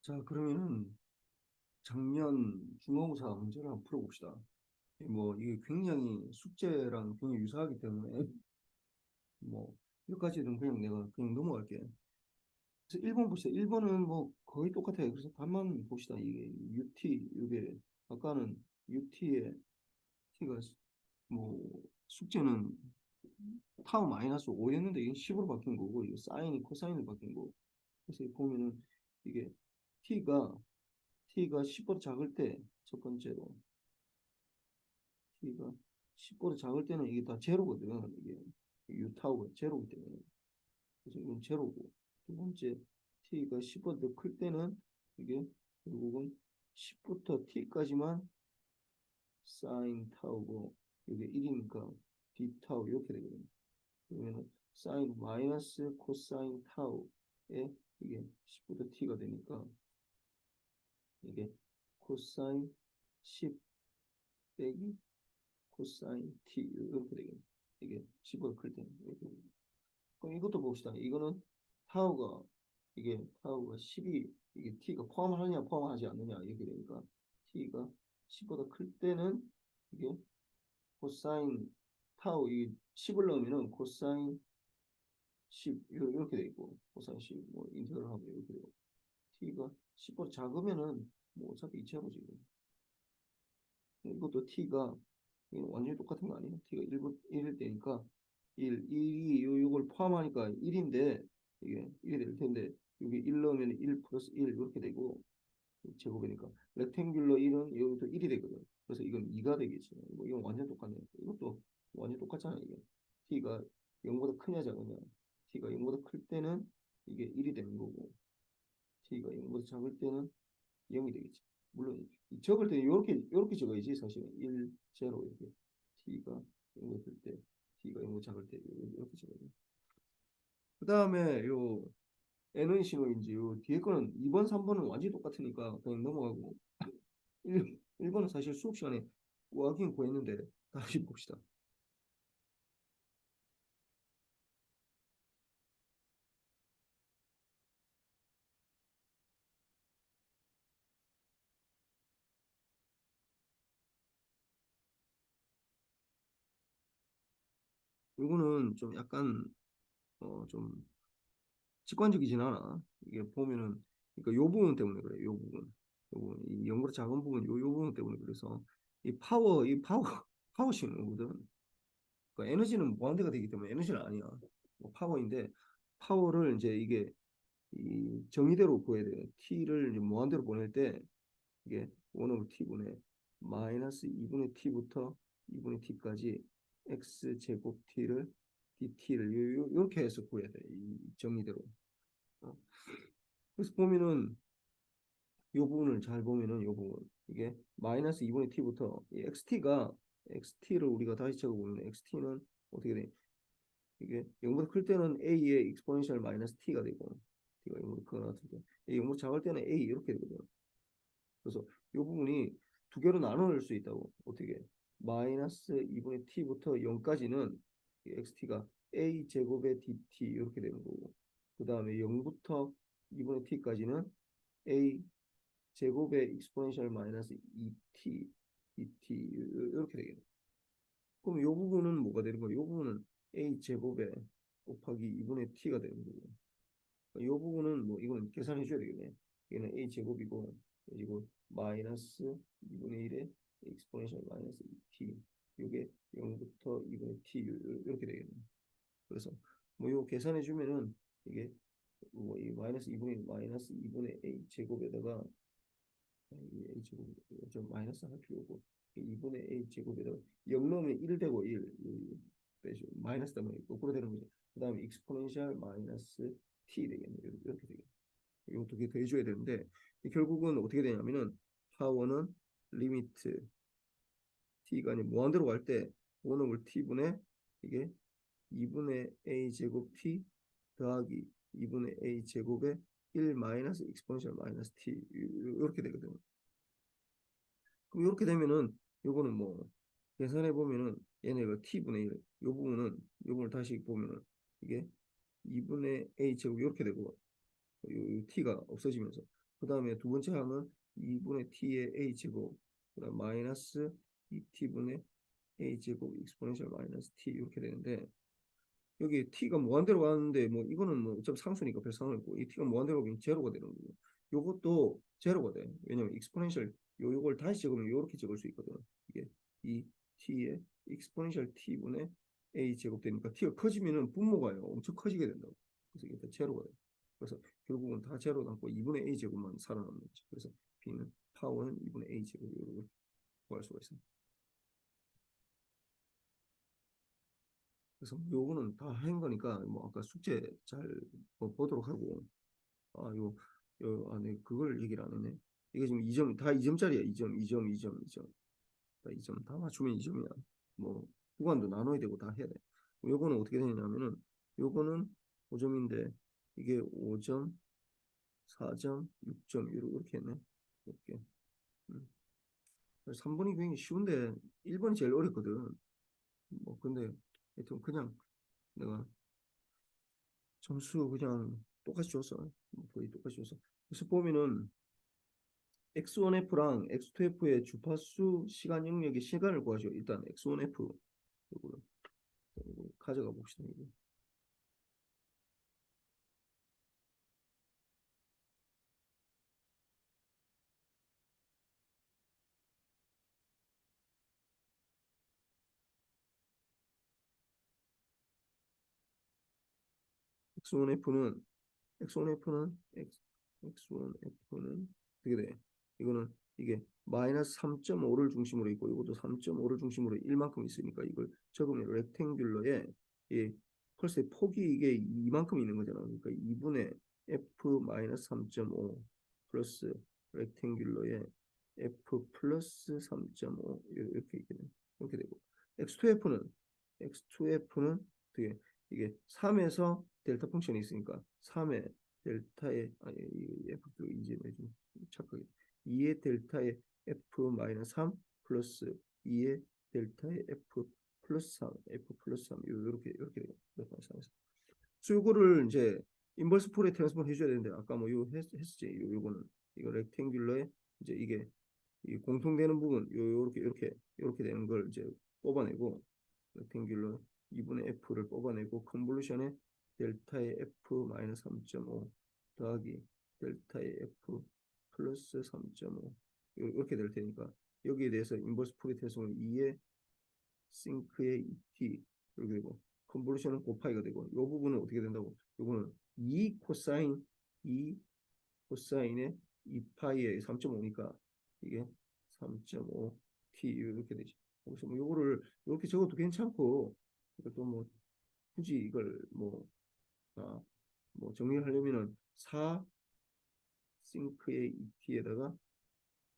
자, 그러면은 작년 중간고사 문제를 한번 풀어봅시다. 이게 굉장히 숙제랑 굉장히 유사하기 때문에 뭐 여기까지는 그냥 내가 그냥 넘어갈게. 그래서 1번 봅시다. 1번은 뭐 거의 똑같아요. 그래서 답만 봅시다. 이게 UT 이게 아까는 UT의 T가 뭐 숙제는 타워 마이너스 5였는데 이게 10으로 바뀐 거고 이거 사인이 코사인으로 바뀐 거고 그래서 보면은 이게 T가 10보다 작을 때 첫 번째로 t가 10보다 작을 때는 이게 다 제로거든. 이게 U타워가 제로기 때문에. 그래서 이건 제로고. 두 번째, t가 10보다 더 클 때는 이게 결국은 10부터 t까지만 사인 타워고, 이게 1이니까 d 타워 이렇게 되거든. 그러면 사인 마이너스 코사인 타워에 이게 10부터 t가 되니까 이게 코사인 10 빼기 코사인 t 이렇게 되겠네. 이게 10보다 클 때는 이렇게 됩니다. 그럼 이것도 봅시다. 이거는 타우가 이게 타우가 10이 이게 t가 포함하느냐 포함하지 않느냐 이렇게 되니까 t가 10보다 클 때는 이게 코사인 타우 이 10을 넣으면은 코사인 10 이렇게 돼 있고 코사인 10뭐 인테그럴 하면 이렇게 되고 t가 10보다 작으면은 뭐 어차피 이체하고지 이것도 t가 완전히 똑같은 거 아니에요? t가 1일 때니까 1이 요걸 포함하니까 1인데 이게 1이 될 텐데 여기 1 넣으면 1 플러스 1 이렇게 되고 제곱이니까 렉탱귤러 1은 여기도 1이 되거든. 그래서 이건 2가 되겠지. 뭐 이건 완전 똑같네. 이것도 완전 똑같잖아 이게. t가 0보다 크냐 작으냐. t가 0보다 클 때는 이게 1이 되는 거고 t가 0보다 작을 때는 0이 되겠지. 물론 적을 때는 이렇게 적어야지 사실은 1, 0 이렇게 t가 0보다 클 때, t가 0보다 작을 때 이렇게 적어야 돼. 그 다음에 요 n은 신호인지 요 뒤에 거는 2번, 3번은 완전히 똑같으니까 그냥 넘어가고 1번은 사실 수업 시간에 구하긴 구했는데 다시 봅시다. 요거는 좀 약간 좀 직관적이진 않아. 이게 보면은 그러니까 요 부분 때문에 그래. 요 부분. 요 부분. 이 연구의 작은 부분 요 부분 때문에 그래서 이 파워 파워 신호거든. 그러니까 에너지는 무한대가 되기 때문에 에너지는 아니야. 뭐 파워인데 파워를 이제 이게 이 정의대로 구해야 돼요. t를 이제 무한대로 보낼 때 이게 1 over t분의 마이너스 2분의 t부터 2분의 t까지 x 제곱 t를 dt를 이렇게 해서 구해야 돼. 이 정의대로. 어. 그래서 보면은 이 부분을 잘 보면은 이 부분 이게 마이너스 2분의 t부터 이 xt를 우리가 다시 적어보면 xt는 어떻게 돼? 이게 0보다 클 때는 a의 exponential 마이너스 t가 되고 t가 0보다 크거나 같을 때 0보다 작을 때는 a 이렇게 되거든요. 그래서 이 부분이 두 개로 나눌 수 있다고 어떻게 마이너스 2분의 t부터 0까지는 xt가 a 제곱의 dt 이렇게 되는 거고 그 다음에 0부터 2분의 t까지는 a 제곱의 exponential 마이너스 2t dt 이렇게 되겠네. 그럼 이 부분은 뭐가 되는 거야? 이 부분은 a 제곱에 곱하기 2분의 t가 되는 거고 이 부분은 뭐 이거는 계산해 줘야 되겠네. 이거는 a 제곱이고 그리고 마이너스 2분의 1에 exponential 마이너스 2t 이게 0부터 2분의 t 이렇게 되겠네. 그래서 뭐 이거 계산해 주면은 이게 뭐 이 마이너스 2분의 마이너스 2분의 a 제곱에다가 이 a 제곱 좀 마이너스 할 필요고 2분의 a 제곱에다가 0 넣으면 1 되고 1 마이너스 때문에 거꾸로 되는 거지. 그 다음에 exponential 마이너스 t 되겠네. 이렇게 되겠네. 이거 두 개 더해줘야 되는데 결국은 어떻게 되냐면은 파워는 리미트 t가 아니 무한대로 갈 때 1 over t분의 이게 2분의 a 제곱 t 더하기 2분의 a 제곱에 1 마이너스 익스포넨셜 마이너스 t 이렇게 되거든요. 그럼 이렇게 되면은 요거는 뭐 계산해 보면은 얘네가 t분의 1, 요 부분은 요걸 다시 보면은 이게 2분의 a 제곱 이렇게 되고 요 t가 없어지면서 그 다음에 두 번째 항은 2분의 t의 a제곱, 그 다음 마이너스 2t분의 a제곱 익스포넨셜 마이너스 t 이렇게 되는데, 여기 t가 무한대로 가는데 뭐 이거는 뭐 어차피 상수니까 별 상관없고, 이 t가 무한대로 가면 제로가 되는 거고, 요것도 제로가 돼. 왜냐면 익스포넨셜 요걸 다시 적으면 이렇게 적을 수 있거든. 이게 이 t의 익스포넨셜 t분의 a 제곱 되니까 t가 커지면은 분모가요 엄청 커지게 된다고. 그래서 이게 다 제로가 돼. 그래서 결국은 다 제로 남고 2분의 a 제곱만 살아남는 거지. 그래서 b는 파워는 2분의 a 제곱 이렇게 구할 수가 있습니다. 그래서 요거는 다 한 거니까 뭐 아까 숙제 잘뭐 보도록 하고, 아 요 안에 그걸 얘기를 안 했네. 이게 지금 2점 다 2점짜리야. 2점 2점 2점 2점 다 2점 다 맞추면 2점이야. 뭐 구간도 나눠야 되고 다 해야 돼. 요거는 어떻게 되냐면은 요거는 5점인데 이게 5점 4점 6점 이렇게 했네. 이렇게. 음. 3번이 굉장히 쉬운데 1번이 제일 어렵거든. 뭐 근데 하여튼 그냥 내가 점수 그냥 똑같이 줬어. 거의 똑같이 줬어. 그래서 보면은 X1F랑 X2F의 주파수 시간 영역의 시간을 구하죠. 일단 X1F 이거 가져가 봅시다. 이거. X1F는 X1F는 X1F는 어떻게 돼? 이거는 이게 마이너스 3.5를 중심으로 있고 이것도 3.5를 중심으로 1만큼 있으니까 이걸 적으면 렉탱귤러에 이 펄스의 폭이 이게 이만큼 있는 거잖아. 그러니까 2분의 F 마이너스 3.5 플러스 렉탱귤러에 F 플러스 3.5 이렇게 있게 돼. 이렇게 되고 X2F는 어떻게 이게 3에서 델타 펑션이 있으니까 3의 델타의 아니 이 F도 이제 좀 착각이 2의 델타의 F 마이너스 3 플러스 2의 델타의 F 플러스 3 F 플러스 3 이렇게 나타나서 요거를 이제 인버스 폴에 트랜스폼 해줘야 되는데 아까 뭐 요 했지 요거는 이거 렉탱귤러에 이제 이게 이 공통되는 부분 요렇게 되는 걸 이제 뽑아내고 렉탱귤러 2분의 f를 뽑아내고 컨볼루션에 델타의 f 마이너스 3.5 더하기 델타의 f 플러스 3.5 이렇게 될 테니까 여기에 대해서 인버스 프리테스는 2의 싱크의 2t 이렇게 되고 컨볼루션은 곱하기가 되고 이 부분은 어떻게 된다고? 이거는 2 코사인 2 코사인의 2파이의 3.5니까 이게 3.5t 이렇게 되지. 그래서 뭐 요거를 이렇게 적어도 괜찮고 이것도 뭐 굳이 이걸 뭐, 아, 뭐 정리하려면은 4 싱크의 2t에다가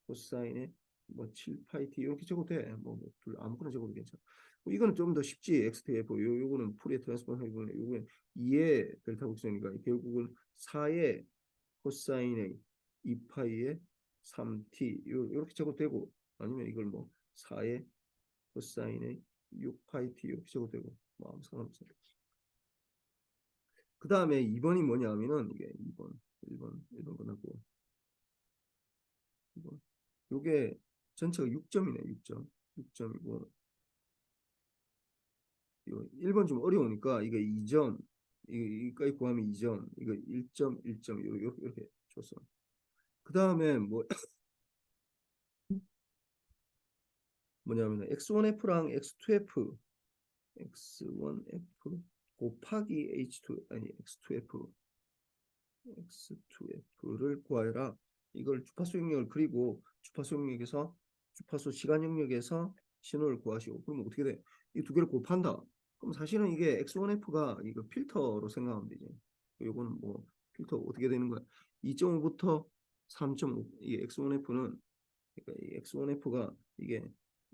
코사인의 뭐 7파이 t 이렇게 적어도 돼. 뭐둘 아무거나 적어도 괜찮아. 뭐 이거는 좀 더 쉽지. XTF 요거는 풀의 트랜스포머 해보면 요거는 2의 델타 곡선이니까 결국은 4의 코사인의 2파이의 3t 이렇게 적어도 되고 아니면 이걸 뭐 4의 코사인의 6파이 t 이렇게 적어도 되고 뭐 아무 상관없어. 그 다음에 2번이 뭐냐 하면은 이게 2번 1번 끝났고 2번 요게 전체가 6점이네. 6점이고 이거 1번 좀 어려우니까 이게 2점 이거까지 구하면 2점 이거 1점 1점 이렇게 줬어. 그 다음에 뭐 뭐냐면 X1F랑 X2F X1F 곱하기 H2 아니 X2F를 구하여라. 이걸 주파수 영역을 그리고 주파수 영역에서 주파수 시간 영역에서 신호를 구하시오. 그러면 어떻게 돼? 이 두 개를 곱한다. 그럼 사실은 이게 X1F가 이거 필터로 생각하면 되지. 요거는 뭐 필터 어떻게 되는 거야? 2.5부터 3.5. 이 X1F는 그러니까 이 X1F가 이게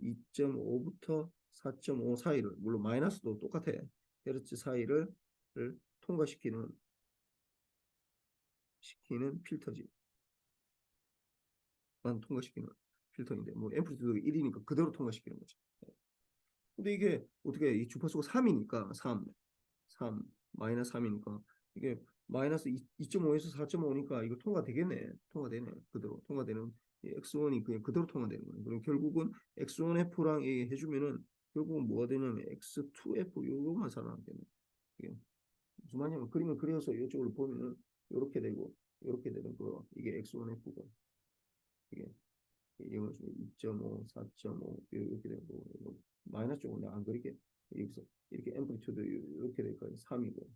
2.5부터 4.5 사이를 물론 마이너스도 똑같아. 헤르츠 사이를 통과시키는 필터지. 난 통과시키는 필터인데 뭐 앰플리튜드가 1이니까 그대로 통과시키는 거지. 근데 이게 어떻게 이 주파수가 3이니까 3 마이너스 3이니까 이게 마이너스 2.5에서 4.5니까 이거 통과되겠네. 통과되네. 그대로 통과되는 x1이 그냥 그대로 통과되는 거예요. 그럼 결국은 x1f랑 해주면은 결국은 뭐가 되냐면 x2f 요거만 살아남겠네. 이게 무슨 말이냐면 그림을 그려서 이쪽으로 보면은 이렇게 되고 이렇게 되는 거 이게 x1f고 이게 이거 2.5, 4.5 이렇게 되고 마이너스 쪽은 내가 안 그리게 여기서 이렇게 앰플리튜드 이렇게 될 거예요. 3이고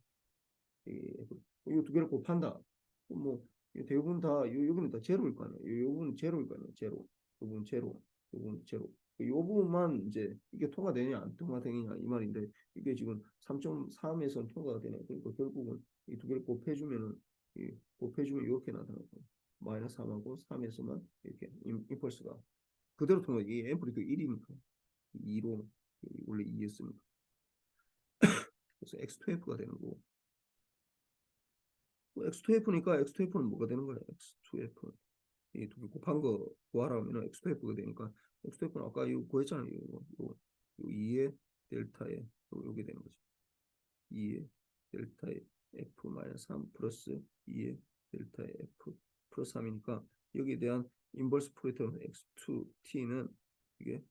이거 두 개를 곱한다. 뭐 대부분 다 여기는 다 제로일 거 아니야. 요 부분은 제로일 거 아니야. 제로. 요 부분 제로. 요 부분 제로. 요 부분만 이제 이게 통과되냐 안 통과되느냐 이 말인데 이게 지금 3.3에서 통과가 되네. 그러니까 결국은 이 두 개를 곱해주면은 곱해주면 이렇게 나타나고 마이너스 3하고 3에서만 이렇게 임펄스가 그대로 통과. 이게 앰플리튜드 1이니까 2로 원래 2였으니까 그래서 x2f가 되는 거고 X2F니까 X2F는 뭐가 되는 거야? X2F. 이 두 개 곱한 거 구하라 하면 X2F가 되니까 X2F는 아까 이거 구했잖아요. 요 2의 델타에 요게 되는 거죠. 2의 델타에 F 마이너스 3 플러스 2의 델타에 F 플러스 3이니까 여기에 대한 인버스 프로젝트 X2T는 이게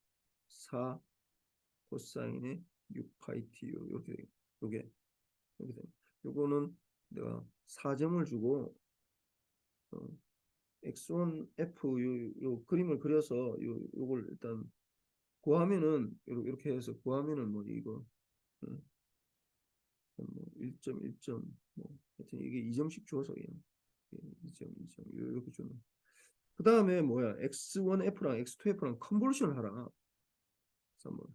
4 코사인의 6파이 T 요렇게 되요 요게 이렇게 됩니다. 요거는 내가 4점을 주고 X1F 요 그림을 그려서 요걸 일단 구하면은 이렇게 해서 구하면은 뭐 이거 뭐 1.1점 뭐 하여튼 이게 2점씩 줘서 그냥 2점 2점 이렇게 주는. 그 다음에 뭐야 X1F랑 X2F랑 컨볼루션 하라. 그래서 한번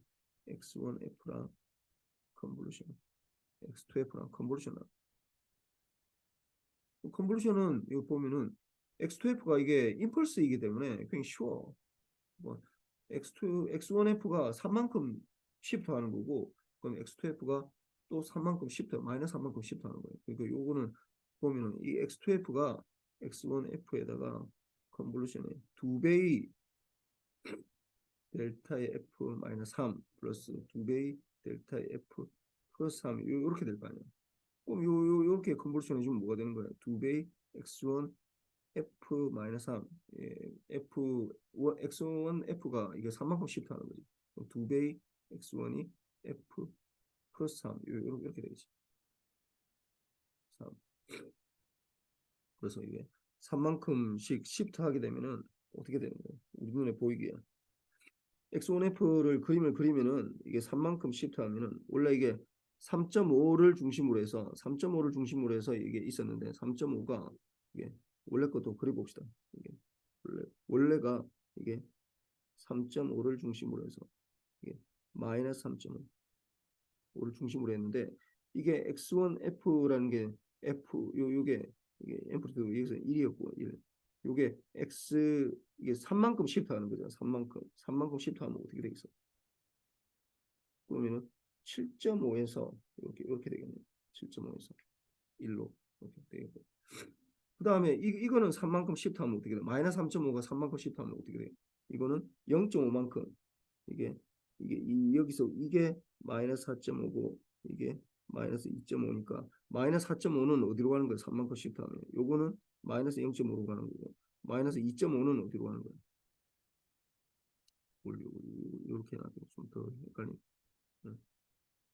X1F랑 컨볼루션 X2F랑 컨볼루션 하라. 컨볼루션은 이거 보면은 X2F가 이게 임펄스이기 때문에 굉장히 쉬워. 뭐 X2, X1F가 3만큼 시프트 하는 거고, 그럼 X2F가 또 3만큼 시프트, 마이너스 3만큼 시프트 하는 거예요. 그러니까 요거는 보면은 이 X2F가 X1F에다가 컨볼루션에 2배의 델타의 F 마이너스 3 플러스 2배의 델타의 F 플러스 3 이렇게 될 거 아니에요. 그럼 요렇게 컨볼루션 해주면 뭐가 되는 거예요? 2배의 X1 F 마이너스 3, F X1 F가 이게 3만큼 시프트 하는 거지. 2배의 X1이 F 플러스 3 이렇게 되겠지. 3. 그래서 이게 3만큼씩 시프트 하게 되면은 어떻게 되는 거예요? 우리 눈에 보이게 X1F를 그림을 그리면은 이게 3만큼 시프트 하면은 원래 이게 3.5를 중심으로 해서 3.5를 중심으로 해서 이게 있었는데 3.5가 이게 원래 것도 그려봅시다. 이게 원래가 이게 3.5를 중심으로 해서 이게 마이너스 3.5를 중심으로 했는데 이게 X1F라는 게 F 요게 이게 앰플리튜드 여기서 1이었고 1. 요게 X 이게 3만큼 시프트 하는 거죠. 3만큼 시프트 하면 어떻게 되겠어? 그러면은 7.5에서 이렇게 되겠네요. 7.5에서 1로 이렇게 되겠고. 그 다음에 이거는 3만큼 시프트 하면 어떻게 돼? 마이너스 3.5가 3만큼 시프트 하면 어떻게 돼? 이거는 0.5만큼 이게 여기서 이게 마이너스 4.5고 이게 마이너스 2.5니까 마이너스 4.5는 어디로 가는 거예요? 3만큼 시프트 하면 요거는 마이너스 0.5로 가는 거고 마이너스 2.5는 어디로 가는 거예요? 이렇게 해놔도 좀더 헷갈리네.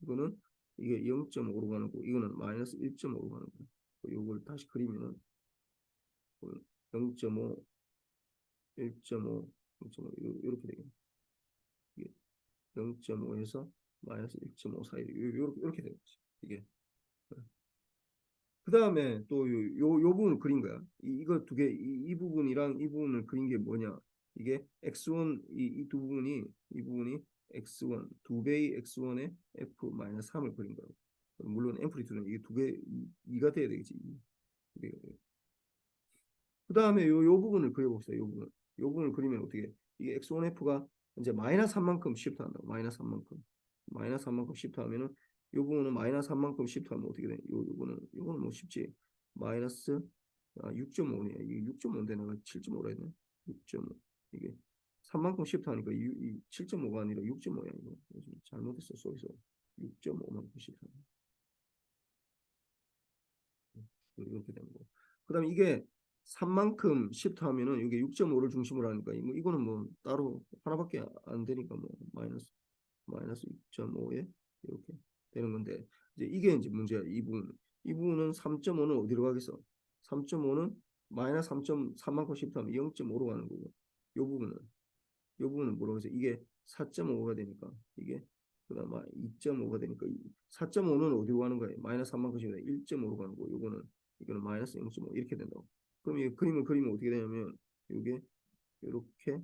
이거는 이게 0.5로 가는 거고 이거는 마이너스 1.5로 가는 거예요. 이걸 다시 그리면은 0.5, 1.5, 0.5 이렇게 되겠네. 0.5에서 마이너스 1.5 사이 이렇게 되는 거지. 이게 그 다음에 또 요 부분을 그린 거야. 이거 두 개, 이 부분이랑 이 부분을 그린 게 뭐냐? 이게 x1 이 두 부분이 이 부분이 x1 두 배의 x1의 f 마이너스 3을 그린 거라고. 물론 앰플리튜드는 이게 두 개, 2가 돼야 되겠지. 그 다음에 요 부분을 그려봅시다. 요 부분을 그리면 어떻게? 이게 x1f가 이제 마이너스 3만큼 시프트 한다고. 마이너스 3만큼. 마이너스 3만큼 시프트 하면은 요 부분은 마이너스 3만큼 시프트 하면 어떻게 돼? 요거는 뭐 쉽지. 마이너스 6.5네. 이게 6.5인데 내가 7.5라 했네. 6.5. 이게 3만큼 시프트 하니까 이 7.5가 아니라 6.5야. 이거. 잘못했어. 쏘이서 6.5만큼 시프트 하네. 이렇게 되는 거. 그다음에 이게 3만큼 시프트 하면은 이게 6.5를 중심으로 하니까 뭐 이거는 뭐 따로 하나밖에 안 되니까 뭐 마이너스 6.5에 이렇게 되는 건데 이제 이게 이제 문제야. 이 부분은 3.5는 어디로 가겠어? 3.5는 마이너스 3.3만큼 시프트하면 0.5로 가는 거고 이 부분은 뭐라고 해서 이게 4.5가 되니까 이게 그다음 2.5가 되니까 4.5는 어디로 가는 거예요? 마이너스 3만 컷이면 1.5로 가는 거고 이거는 마이너스 0.5 이렇게 된다고. 그럼 이 그림을 그리면 어떻게 되냐면 이게 이렇게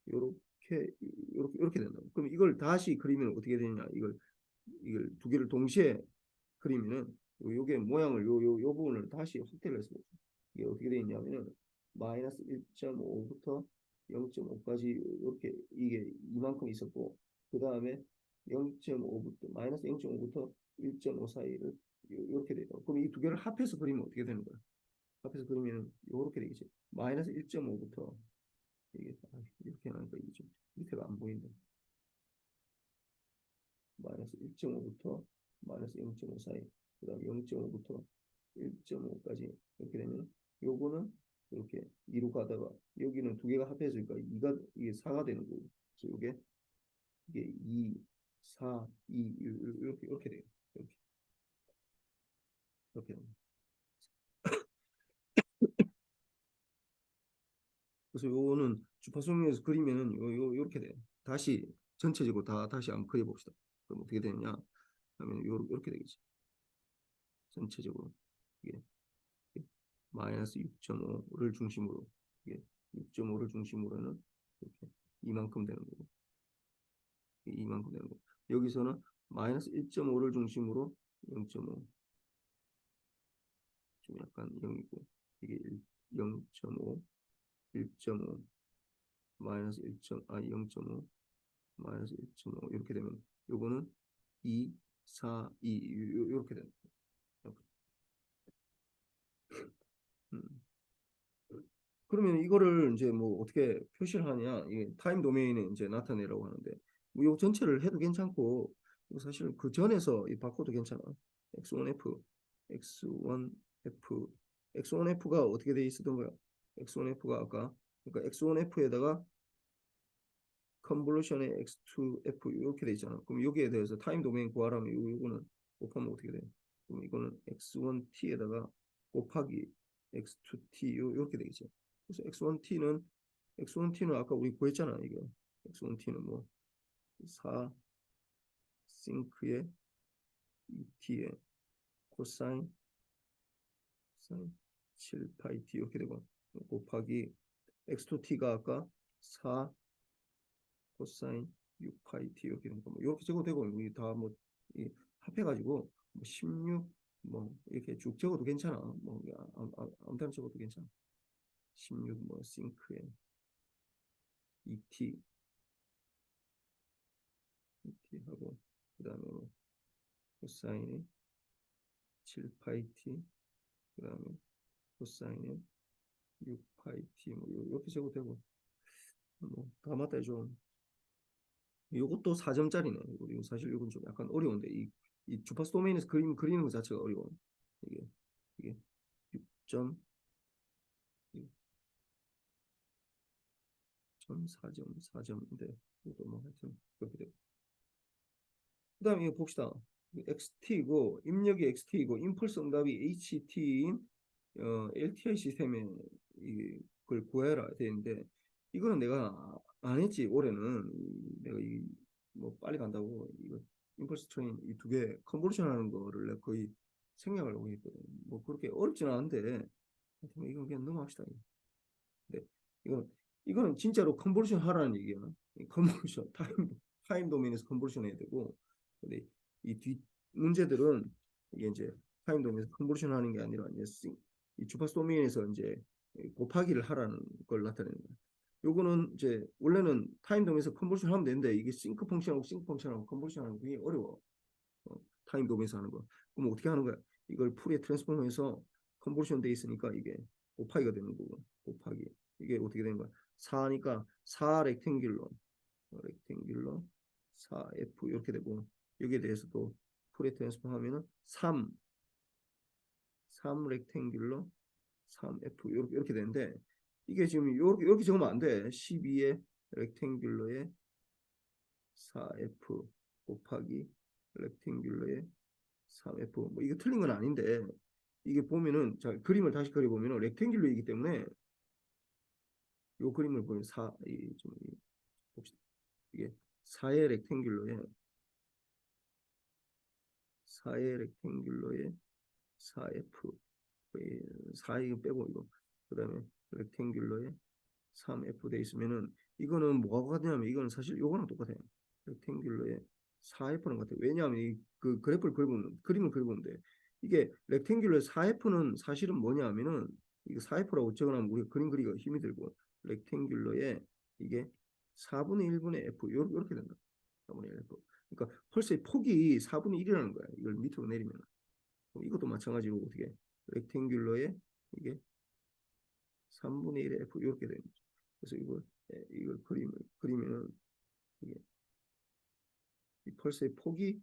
이렇게 된다고. 그럼 이걸 다시 그리면 어떻게 되냐? 이걸 두 개를 동시에 그리면은 요게 모양을 요 부분을 다시 확대를 했습니다 이게 어떻게 되어 있냐면은 마이너스 1.5부터 0.5까지 이렇게 이게 이만큼 있었고 그 다음에 0.5부터 마이너스 0.5부터 1.5 사이를 이렇게 돼요. 그럼 이 두 개를 합해서 그리면 어떻게 되는 거야? 합해서 그리면 이렇게 되겠지. 마이너스 1.5부터 이게 이렇게 하니까 이게 좀 밑에가 안 보인다. 마이너스 1.5부터 마이너스 0.5 사이, 그 다음에 0.5부터 1.5까지 이렇게 되면 요거는 이렇게 2로 가다가 여기는 두 개가 합해지니까 2가 이게 4가 되는 거고 그래서 이게 2, 4, 2 이렇게 돼요. 이렇게 됩니다. 그래서 요거는 주파수명에서 그리면은 요렇게 돼요. 다시 전체적으로 다시 한번 그려봅시다. 그럼 어떻게 되느냐 하면 요렇게 되겠지. 전체적으로 이게 마이너스 6.5를 중심으로 이게 6.5를 중심으로는 이렇게 이만큼 되는 거고 이만큼 되는 거고 여기서는 마이너스 1.5를 중심으로 0.5 좀 약간 0이고 이게 0.5 1.5 마이너스 0.5 마이너스 1.5 이렇게 되면 요거는 2 4 2 이렇게 되는 거예요. 음. 그러면 이거를 이제 뭐 어떻게 표시를 하냐? 이게 타임 도메인에 이제 나타내라고 하는데 뭐이 전체를 해도 괜찮고 사실 그 전에서 이 바꿔도 괜찮아. X1F, X1F, X1F가 어떻게 돼 있었던 거야? X1F가 아까 그러니까 X1F에다가 컨볼루션의 X2F 이렇게 돼 있잖아. 그럼 여기에 대해서 타임 도메인 구하라면 요거는 곱하면 어떻게 돼? 그럼 이거는 X1T에다가 곱하기 X2T 이렇게 되겠죠. 그래서 X1T는 아까 우리 구했잖아. 이게 X1T는 뭐 4 싱크의 2T의 코사인 사인 7파이 T 이렇게 되고 곱하기 X2T가 아까 4 코사인 6파이 T 이렇게 되니까 뭐 이렇게 적어도 되고 우리 다뭐 합해가지고 뭐 16 뭐 이렇게 쭉 적어도 괜찮아. 뭐 아무튼 적어도 괜찮아. 16 뭐 싱크에 ET 하고 그다음에 뭐 코사인에 7파이 T 그다음에 코사인에 6파이 T 뭐 이렇게 적어도 되고 뭐 다 맞다 해줘. 이것도 4점짜리네. 이거 사실 이건 좀 약간 어려운데 이 주파수 도메인에서 그리는 것 자체가 어려워. 이게 이게 6점 4점 4점인데 이것도 뭐 하여튼 그렇게 되고. 그다음에 이거 봅시다. XT이고 입력이 XT이고 임펄스 응답이 HT인 LTI 시스템에 이걸 구해라 되는데 이거는 내가 안 했지 올해는 내가 뭐 빨리 간다고 이거 임펄스 트레인 이 두 개 컨버전 하는 거를 내가 거의 생략하려고 했거든. 뭐 그렇게 어렵지는 않은데 하여튼 이건 그냥 넘어갑시다. 네, 이거는 진짜로 컨버전 하라는 얘기야. 컨버전 타임 도메인에서 컨버전 해야 되고, 근데 이 뒷 문제들은 이게 이제 타임 도메인에서 컨버전 하는 게 아니라 이제 이 주파수 도메인에서 이제 곱하기를 하라는 걸 나타내는 거야. 요거는 이제 원래는 타임 도메인에서 컨버전 하면 되는데 이게 싱크 펑션하고 컨버전 하는 게 굉장히 어려워. 타임 도메인에서 하는 거. 그럼 어떻게 하는 거야? 이걸 풀에 트랜스폼해서 컨버전 돼 있으니까 이게 곱하기가 되는 거고 곱하기 이게 어떻게 되는 거야? 4니까 4 렉탱귤러 4F 이렇게 되고 여기에 대해서도 풀에 트랜스폼 하면은 3 3 렉탱귤러 3F 이렇게 되는데 이게 지금 이렇게 적으면 안 돼. 12의 렉탱귤러의 4F 곱하기 렉탱귤러의 3F 뭐 이게 틀린 건 아닌데 이게 보면은 자 그림을 다시 그려보면은 렉탱귤러이기 때문에 이 그림을 보면 4, 좀 봅시다. 이게 4의 렉탱귤러의 4의 렉탱귤러의 4F 4 이거 빼고 이거 그다음에 렉탱귤러의 3F 돼 있으면은 이거는 뭐가 같냐면 이거는 사실 요거랑 똑같아요. 렉탱귤러의 4F랑 같아요. 왜냐하면 그 그래프를 그려보면 그림을 그려보는데 이게 렉탱귤러의 4F는 사실은 뭐냐면은 이게 4F라고 적어놓으면 우리가 그림 그리기가 힘이 들고 렉탱귤러의 이게 4분의 1분의 F 요렇게 된다. 4분의 1 F. 그러니까 벌써 폭이 4분의 1이라는 거야. 이걸 밑으로 내리면. 이것도 마찬가지로 어떻게 렉탱귤러의 이게 3분의 1의 F 이렇게 되는 거죠. 그래서 이걸 그리면은 이게 이 펄스의 폭이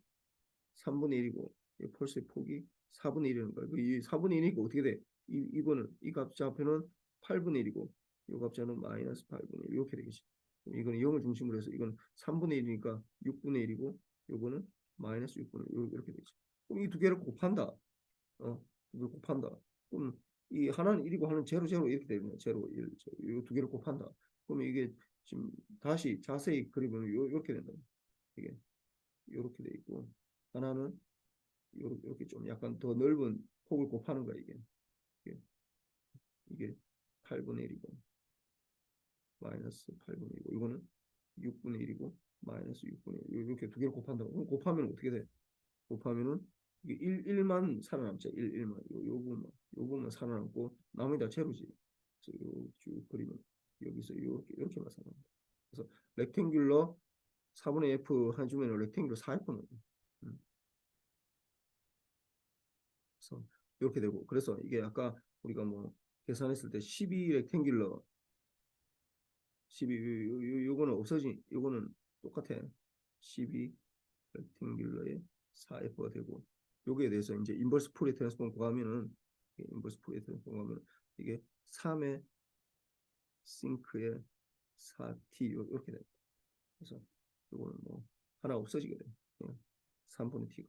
3분의 1이고 이 펄스의 폭이 4분의 1이라는 거예요. 이 4분의 1이니까 어떻게 돼? 이거는 이 값좌표는 8분의 1이고 이 값좌는 마이너스 8분의 1 이렇게 되겠지. 이거는 0을 중심으로 해서 이건 3분의 1이니까 6분의 1이고 이거는 마이너스 6분의 1 이렇게 되지. 그럼 이 두 개를 곱한다. 이걸 곱한다. 그럼 이 하나는 1이고 하나는 제로 제로 이렇게 되면 제로 1, 이 두 개를 곱한다. 그러면 이게 지금 다시 자세히 그리면 이렇게 된다. 이게 이렇게 돼 있고 하나는 이렇게 좀 약간 더 넓은 폭을 곱하는 거야 이게, 이게 8분의 1이고 마이너스 8분의 1이고 이거는 6분의 1이고 마이너스 6분의 1 이렇게 두 개를 곱한다고. 그럼 곱하면 어떻게 돼? 곱하면은 이게 1만 살아남죠. 1만 요 부분만 살아남고 나머지 다 제로지. 그래서 쭉 그리면 여기서 이렇게만 살아납니다. 그래서 렉탱귤러 4분의 F 해주면 렉탱귤러 4F는 그래서 이렇게 되고 그래서 이게 아까 우리가 뭐 계산했을 때 12 렉탱귤러 12 요거는 없어진 요거는 똑같아. 12 렉탱귤러의 4F가 되고 여기에 대해서 이제 인버스 푸리에 트랜스폼 구하면은 인버스 푸리에 트랜스폼 구하면 이게 3의 싱크의 4t 이렇게 됩니다. 그래서 이거는 뭐 하나 없어지게 돼요. 3분의 t가.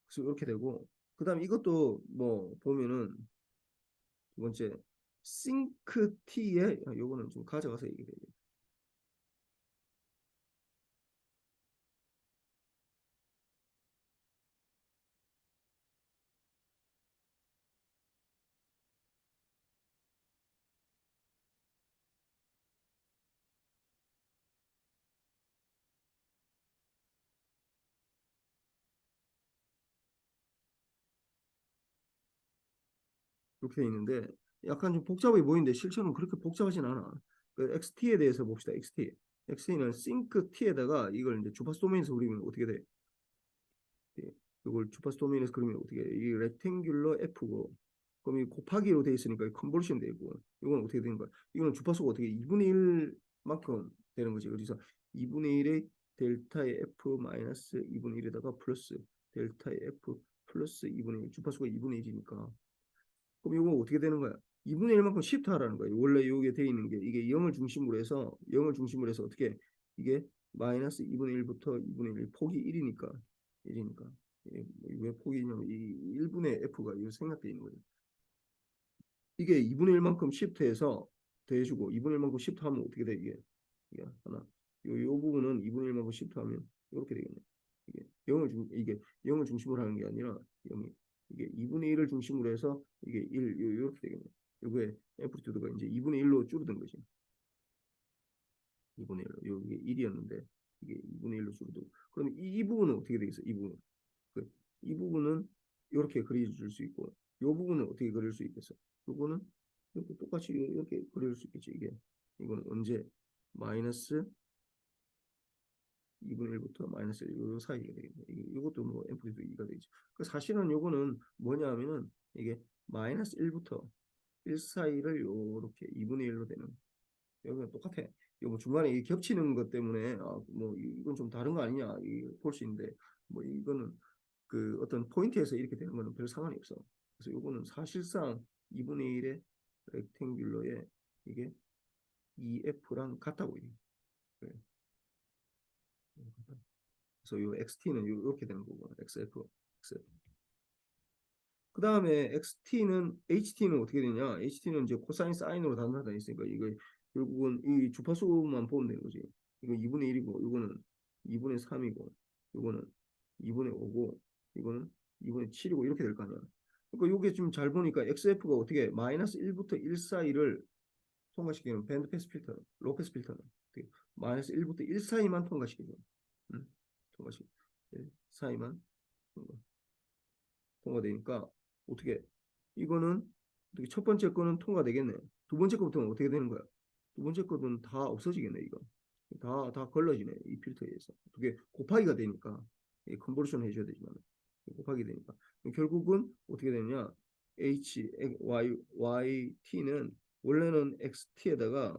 그래서 이렇게 되고 그다음에 이것도 뭐 보면은 두 번째 싱크 t에 요거는 좀 가져가서 얘기해야 돼요. 이렇게 돼 있는데 약간 좀 복잡해 보이는데 실제로는 그렇게 복잡하진 않아. 그 XT에 대해서 봅시다. XT. XT는 싱크 T에다가 이걸 이제 주파수 도메인에서 그리면 어떻게 돼? 예, 이걸 주파수 도메인에서 그리면 어떻게 해? 이 렉탱귤러 F고 그럼 이 곱하기로 돼 있으니까 컨버션 되고 이건 어떻게 되는 거야? 이거는 주파수가 어떻게 2분의 1만큼 되는 거지. 그래서 2분의 1의 델타의 F 마이너스 2분의 1에다가 플러스 델타의 F 플러스 2분의 1 주파수가 2분의 1이니까 그럼 이거 어떻게 되는 거야? 2분의 1만큼 시프트 하라는 거예요. 원래 이게 돼 있는 게 이게 0을 중심으로 해서 어떻게 이게 마이너스 2분의 1부터 2분의 1 폭이 1이니까 왜 폭이 있냐면 이 1분의 F가 이거 생략되어 있는 거죠. 이게 2분의 1만큼 시프트해서 더해주고 2분의 1만큼 시프트하면 어떻게 돼 이게 하나 요 부분은 2분의 1만큼 시프트하면 이렇게 되겠네. 이게 0을 중심으로 하는 게 아니라 0이 이게 2분의 1을 중심으로 해서 이게 1 이렇게 되겠네. 요게 앰플리튜드가 이제 2분의 1로 줄어든 거지. 2분의 1로 이게 1이었는데 이게 2분의 1로 줄어들고 그럼 이 부분은 어떻게 되겠어? 이 부분 이 부분은 이렇게 그려줄 수 있고 이 부분은 어떻게 그릴 수 있겠어? 이거는 이렇게 똑같이 이렇게 그릴 수 있겠지. 이거는 언제 마이너스 2분의 1부터 마이너스 1 사이가 되겠네. 이것도 뭐 앰플리튜드 2가 되죠. 그 사실은 요거는 뭐냐면은 이게 마이너스 1부터 1 사이를 요렇게 2분의 1로 되는 여기가 똑같아. 이거 뭐 중간에 이 겹치는 것 때문에 뭐 이건 좀 다른 거 아니냐 볼 수 있는데 뭐 이거는 그 어떤 포인트에서 이렇게 되는 거는 별 상관이 없어. 그래서 요거는 사실상 2분의 1의 렉탱귤러의 이게 EF랑 같다고 이게. 그래서 요 XT는 이렇게 되는 거고 XF, XF. 그 다음에 XT는 HT는 어떻게 되냐? HT는 이제 코사인 사인으로 단순하다 했으니까 이거 결국은 이 주파수만 보면 되는 거지. 이거 2분의 1이고 이거는 2분의 3이고 이거는 2분의 5고 이거는 2분의 7이고 이렇게 될 거 아니야. 그러니까 이게 좀 잘 보니까 XF가 어떻게 마이너스 1부터 1 사이를 통과시키는 밴드 패스 필터, 로우 패스 필터는 어떻게 마이너스 1부터 1 사이만 통과시키죠. 통과시키 1 사이만 통과. 통과되니까 어떻게 이거는 어떻게 첫 번째 거는 통과되겠네. 두 번째 거부터는 어떻게 되는 거야? 두 번째 거는 다 없어지겠네 이거. 다 걸러지네 이 필터에 의해서. 어떻게 곱하기가 되니까 컨버션 해줘야 되지만 곱하기 되니까 결국은 어떻게 되느냐? H, Y, T는 원래는 XT에다가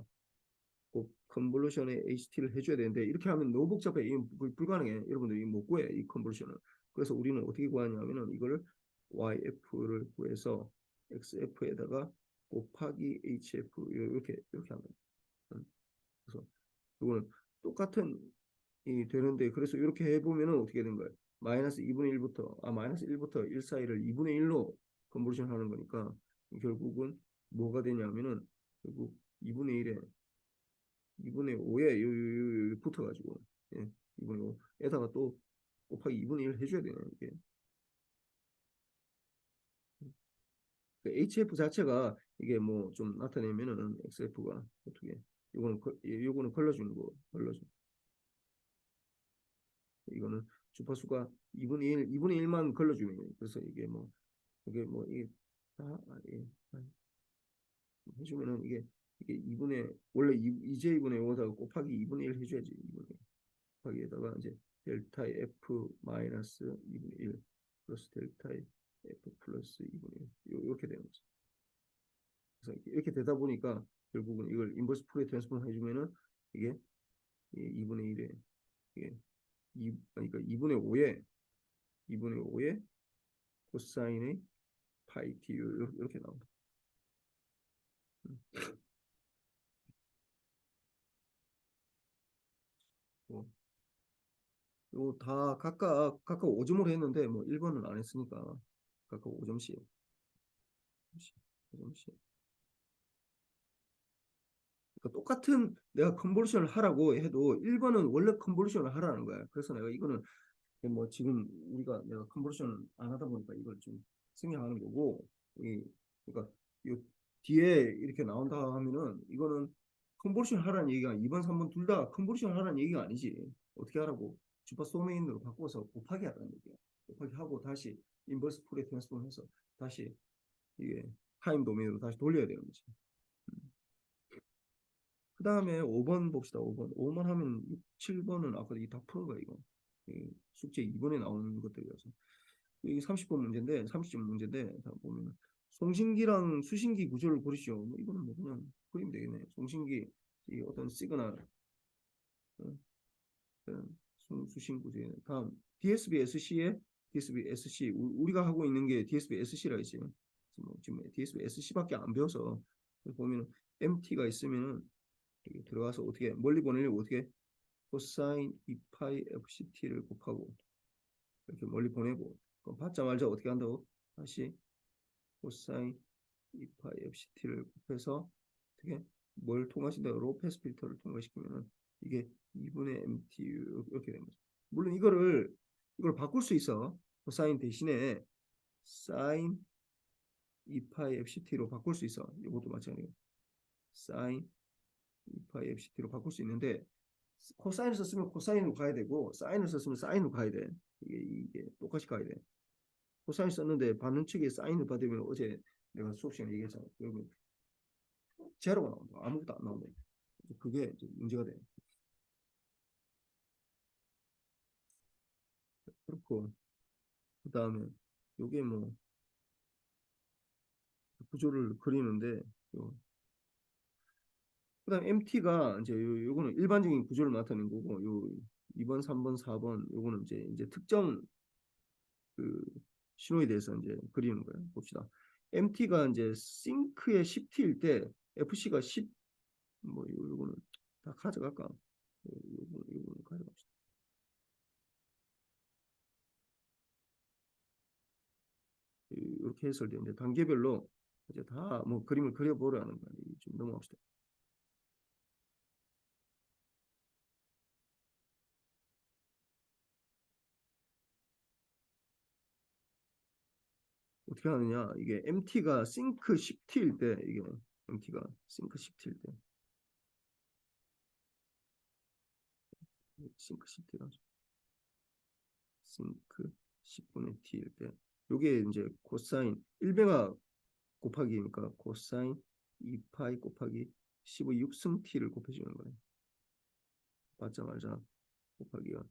꼭 컨볼루션에 HT를 해줘야 되는데 이렇게 하면 너무 복잡해. 이 불가능해. 여러분들이 못 구해 이 컨볼루션을. 그래서 우리는 어떻게 구하냐면은 이거를 YF를 구해서 XF에다가 곱하기 HF 이렇게 하면. 그래서 이거는 똑같은 이 되는데 그래서 이렇게 해보면은 어떻게 된 거예요? 마이너스 2분의 1부터 마이너스 1부터 1 사이를 2분의 1로 컨버전 하는 거니까 결국은 뭐가 되냐면은 결국 2분의 1에 2분의 5에 요 붙어가지고 예, 2분의 5에다가 또 곱하기 2분의 1 해줘야 되네 이게. 그 HF 자체가 이게 뭐 좀 나타내면은 XF가 어떻게 요거는 걸러주는 거 걸러줘. 이거는 주파수가 2분의 1만 걸러주면 그래서 이게 뭐 이게 다 예, 해주면은 이게 2분의 원래 2J분의 5다가 곱하기 2분의 1 해줘야지 2분의 1. 곱하기에다가 이제 델타 F 마이너스 2분의 1 플러스 델타 F 플러스 2분의 1 이렇게 되는 거죠. 그래서 이렇게 되다 보니까 결국은 이걸 인버스 푸리에 트랜스폼 해주면은 이게 2분의 1에 이게 그러니까 2분의 5에 코사인의 파이 t 이렇게 나옵니다. 뭐, 이거 다 각각 5점으로 했는데 뭐 1번은 안 했으니까 각각 5점씩. 5점씩. 그러니까 똑같은 내가 컨볼루션을 하라고 해도 1번은 원래 컨볼루션을 하라는 거야. 그래서 내가 이거는 뭐 지금 내가 컨버전 안 하다 보니까 이걸 좀 생략하는 거고 그러니까 이 뒤에 이렇게 나온다 하면은 이거는 컨버전 하라는 얘기가 2번, 3번 둘 다 컨버전 하라는 얘기가 아니지. 어떻게 하라고? 주파 소메인으로 바꿔서 곱하기 하라는 얘기야. 곱하기 하고 다시 인버스 풀에 트랜스폼해서 다시 이게 타임 도메인으로 다시 돌려야 되는 거지. 그 다음에 5번 봅시다. 5번. 5번 하면 6, 7번은 아까 다 푸는 거야, 이거. 숙제 2번에 나오는 것들이어서. 이게 30번 문제인데, 30점 문제인데, 다 보면 송신기랑 수신기 구조를 고르시오. 뭐 이거는 뭐 그냥 그리면 되겠네. 송신기, 이 어떤 시그널, 어, 수신 구조. 다음, DSB SC에 DSB SC. 우리가 하고 있는 게 DSB SC라 했지. 뭐 지금 DSB SC밖에 안 배워서 보면 MT가 있으면은 들어가서 어떻게 멀리 보내려고 어떻게 코사인 2파이 FCT를 곱하고 이렇게 멀리 보내고 그럼 받자마자 어떻게 한다고 다시 코사인 2파이 FCT를 곱해서 어떻게 뭘 통과시킨다 로우 패스 필터를 통과시키면은 이게 2분의 MTU 이렇게 되는 거죠. 물론 이걸 바꿀 수 있어. 코사인 대신에 사인 2파이 FCT로 바꿀 수 있어. 이것도 마찬가지고 사인 2파이 FCT로 바꿀 수 있는데 코사인을 썼으면 코사인으로 가야 되고 사인을 썼으면 사인으로 가야 돼. 이게 똑같이 가야 돼. 코사인 썼는데 받는 측에 사인을 받으면 어제 내가 수업 시간에 얘기했잖아. 여러분 제로가 나온다. 아무것도 안 나온다. 그게 문제가 돼. 그렇고 그 다음에 요게 뭐 구조를 그리는데 그다음 MT가 이제 요거는 일반적인 구조를 나타낸 거고 요 2번, 3번, 4번 요거는 이제 특정 그 신호에 대해서 이제 그리는 거예요. 봅시다. MT가 이제 싱크의 10T일 때 FC가 10, 뭐 요거는 다 가져갈까? 요거는 가져갑시다. 이렇게 해서 이제 단계별로 이제 다 뭐 그림을 그려보라는 거예요. 좀 넘어갑시다. 어떻게 하느냐? 이게 MT가 싱크 10T일 때 이게 MT가 싱크 10T일 때 싱크 10T라 싱크 10분의 T일 때 요게 이제 코사인 1배가 곱하기니까 코사인 2파이 곱하기 15 6승 T를 곱해주는 거예요. 맞자 말자 곱하기가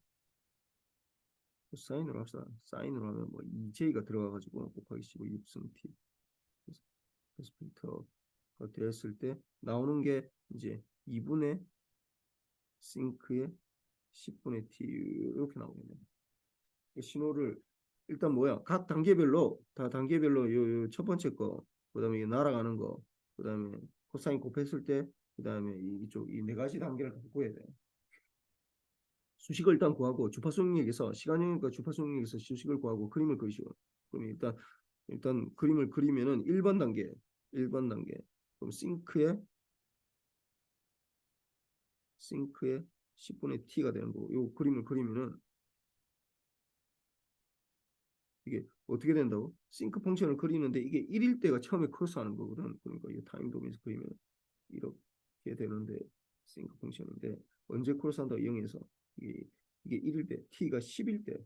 코사인으로 합시다. 사인으로 하면 뭐 2J가 들어가가지고 곱하기 15 6승 T 그래서 필터가 됐을 때 나오는 게 이제 2분의 싱크의 10분의 t 이렇게 나오겠네요. 신호를 일단 뭐야? 각 단계별로 다 단계별로 첫 번째 거, 그다음에 이 날아가는 거, 그다음에 코사인 곱했을 때, 그다음에 이쪽 이 네 가지 단계를 다 구해야 돼. 수식을 일단 구하고 주파수 영역에서 시간 영역과 주파수 영역에서 수식을 구하고 그림을 그리시고. 그럼 일단 그림을 그리면은 1번 단계. 그럼 싱크의 10분의 t가 되는 거고, 요 그림을 그리면은 이게 어떻게 된다고? 싱크 펑션을 그리는데 이게 1일 때가 처음에 크로스하는 거거든. 그러니까 이 타임 도메인에서 그리면 이렇게 되는데 싱크 펑션인데 언제 크로스한다 0에서 이게 1일 때 t가 10일 때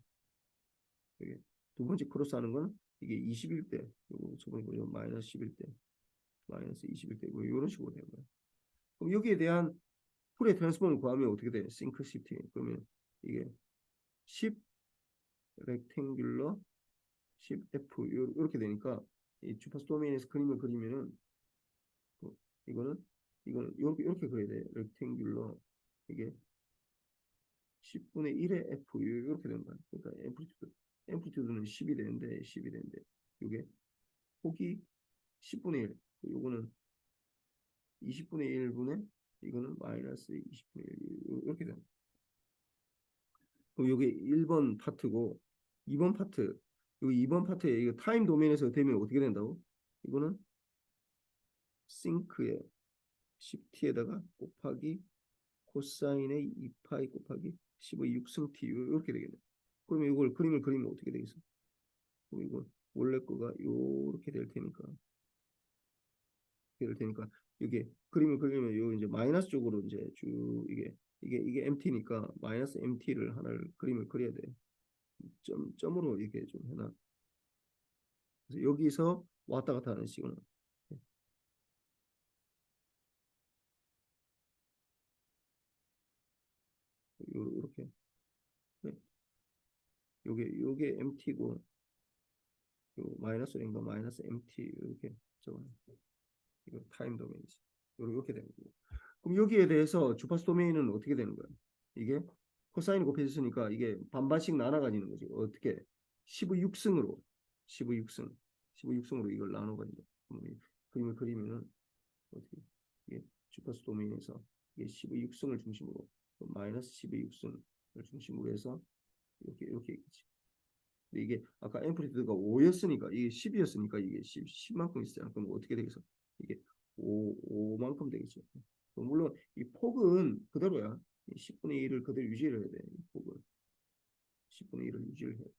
이게 두 번째 크로스하는 건 이게 20일 때 요거 저번에 보죠 마이너스 10일 때 마이너스 20일 때 뭐 이런 식으로 되는 거야. 그럼 여기에 대한 풀의 트랜스폼을 구하면 어떻게 돼? 싱크 시티 그러면 이게 10 렉탱귤러 10F 이렇게 되니까 이 주파수 도메인에서 그림을 그리면은 뭐 이거는 이렇게 그려야 돼. 렉탱귤러 이게 10분의 1의 F 이렇게 되는 거야. 그러니까 앰플리튜드는 10이 되는데 이게 폭이 10분의 1. 요거는 20분의 1분의 이거는 마이너스 20분의 1 이렇게 되는 거야. 그럼 이게 1번 파트고 2번 파트 여기 2번 파트에 이거 타임 도메인에서 되면 어떻게 된다고? 이거는 싱크에 10t에다가 곱하기 코사인의 2파이 곱하기 15의 6승 t 이렇게 되겠네. 그러면 이걸 그림을 그리면 어떻게 되겠어? 그럼 이거 원래 거가 이렇게 될 테니까 이게 그림을 그리면 요 이제 마이너스 쪽으로 이제 쭉 이게 MT니까 마이너스 MT를 하나를 그림을 그려야 돼. 점으로 이렇게 좀 해놔. 그래서 여기서 왔다 갔다 하는 식으로 요렇게 네. 요게 MT고 요 마이너스 랭과 마이너스 MT 이렇게 적어. 이거 타임 도메인이지. 이렇게 되는 거고. 그럼 여기에 대해서 주파수 도메인은 어떻게 되는 거야? 이게 코사인이 곱해졌으니까 이게 반반씩 나눠가지는 거지. 어떻게? 15 6승으로 15 6승 15 6승으로 이걸 나눠가지고 그림을 그리면은 어떻게? 이게 주파수 도메인에서 이게 15 6승을 중심으로 마이너스 15 6승을 중심으로 해서 이렇게 있지. 근데 이게 아까 앰플리튜드가 5였으니까 이게 10이었으니까 이게 10만큼 있잖아. 그럼 어떻게 되겠어? 이게 5만큼 되겠죠. 물론 이 폭은 그대로야. 10분의 1을 그대로 유지를 해야 돼. 이 폭은 10분의 1을 유지를 해야 돼.